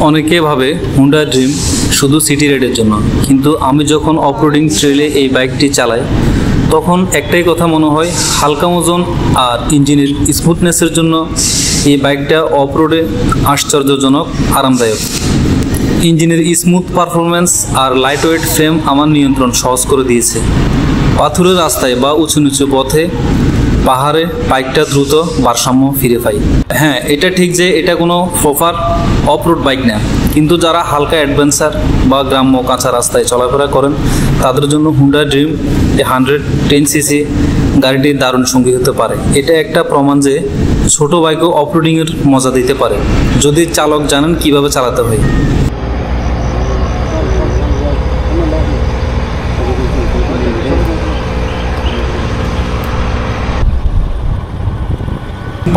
অনেকে ভাবে Honda dream শুধু সিটি রাইডের জন্য, কিন্তু আমি যখন অফরোডিং ট্রেলে এই বাইকটি চালাই তখন একটাই কথা মনে হয়, হালকা ওজন আর ইঞ্জিনের স্মুথনেসের জন্য এই বাইকটা অফরোডে আশ্চর্যজনক আরামদায়ক। ইঞ্জিনের স্মুথ পারফরম্যান্স আর লাইট ওয়েট ফ্রেম আমার নিয়ন্ত্রণ সহজ করে দিয়েছে। পাথুরের রাস্তায় বা উঁচু নিচু পথে, পাহাড়ে বাইকটা দ্রুত ভারসাম্য ফিরে পাই। হ্যাঁ, এটা ঠিক যে এটা কোনো প্রপার অফরোড বাইক না, কিন্তু যারা হালকা অ্যাডভেঞ্চার বা গ্রাম্য কাঁচা রাস্তায় চলাফেরা করেন তাদের জন্য হুন্ডা ড্রিম 110cc গাড়িটি দারুণ সঙ্গী হতে পারে। এটা একটা প্রমাণ যে ছোট বাইকও অফরোডিংয়ের মজা দিতে পারে, যদি চালক জানেন কিভাবে চালাতে হয়।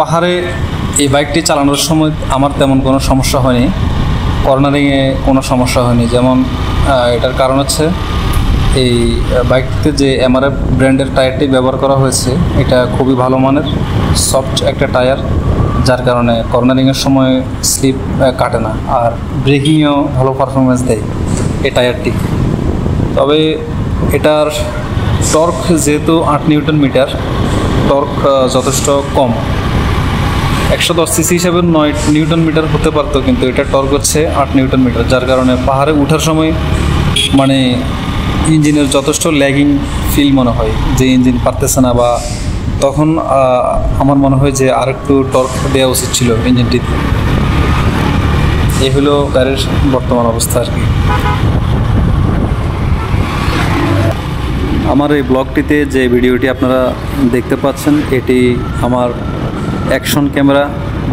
পাহাড়ে এই বাইকটি চালানোর সময় আমার তেমন কোনো সমস্যা হয়নি, কর্নারিংয়ে কোনো সমস্যা হয়নি। যেমন এটার কারণ হচ্ছে এই বাইকটিতে যে এমআরএফ ব্র্যান্ডের টায়ারটি ব্যবহার করা হয়েছে, এটা খুবই ভালো মানের সফট একটা টায়ার, যার কারণে কর্নারিংয়ের সময় স্লিপ কাটে না, আর ব্রেকিংয়েও ভালো পারফরমেন্স দেয় এই টায়ারটি। তবে এটার টর্ক যেহেতু 8 নিউটন মিটার, টর্ক যথেষ্ট কম। 110cc হিসাবে 9 নিউটন মিটার হতে পারতো, কিন্তু এটা টর্ক হচ্ছে 8 নিউটন মিটার, যার কারণে পাহাড়ে ওঠার সময় মানে ইঞ্জিনের যথেষ্ট ল্যাগিং ফিল মনে হয়, যে ইঞ্জিন পারতেছে না, বা তখন আমার মনে হয় যে আরেকটু টর্ক দেওয়া উচিত ছিল ইঞ্জিনটিতে। এই হলো গাড়ির বর্তমান অবস্থা আর কি। আমার এই ব্লগটিতে যে ভিডিওটি আপনারা দেখতে পাচ্ছেন, এটি আমার action camera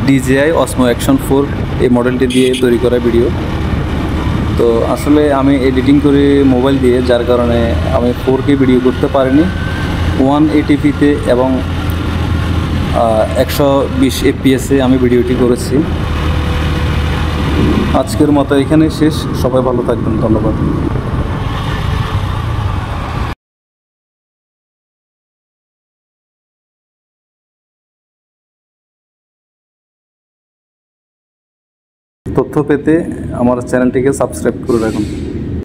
DJI Osmo Action 4 এই মডেলটি দিয়ে তৈরি করা ভিডিও। তো আসলে আমি এডিটিং করি মোবাইল দিয়ে, যার কারণে আমি 4K ভিডিও করতে পারিনি। 180p এবং 120 fps আমি ভিডিওটি করেছি। আজকের মতো এখানে শেষ। সবাই ভালো থাকবেন, ধন্যবাদ। তথ্য পেতে আমার চ্যানেলটিকে সাবস্ক্রাইব করে রাখুন।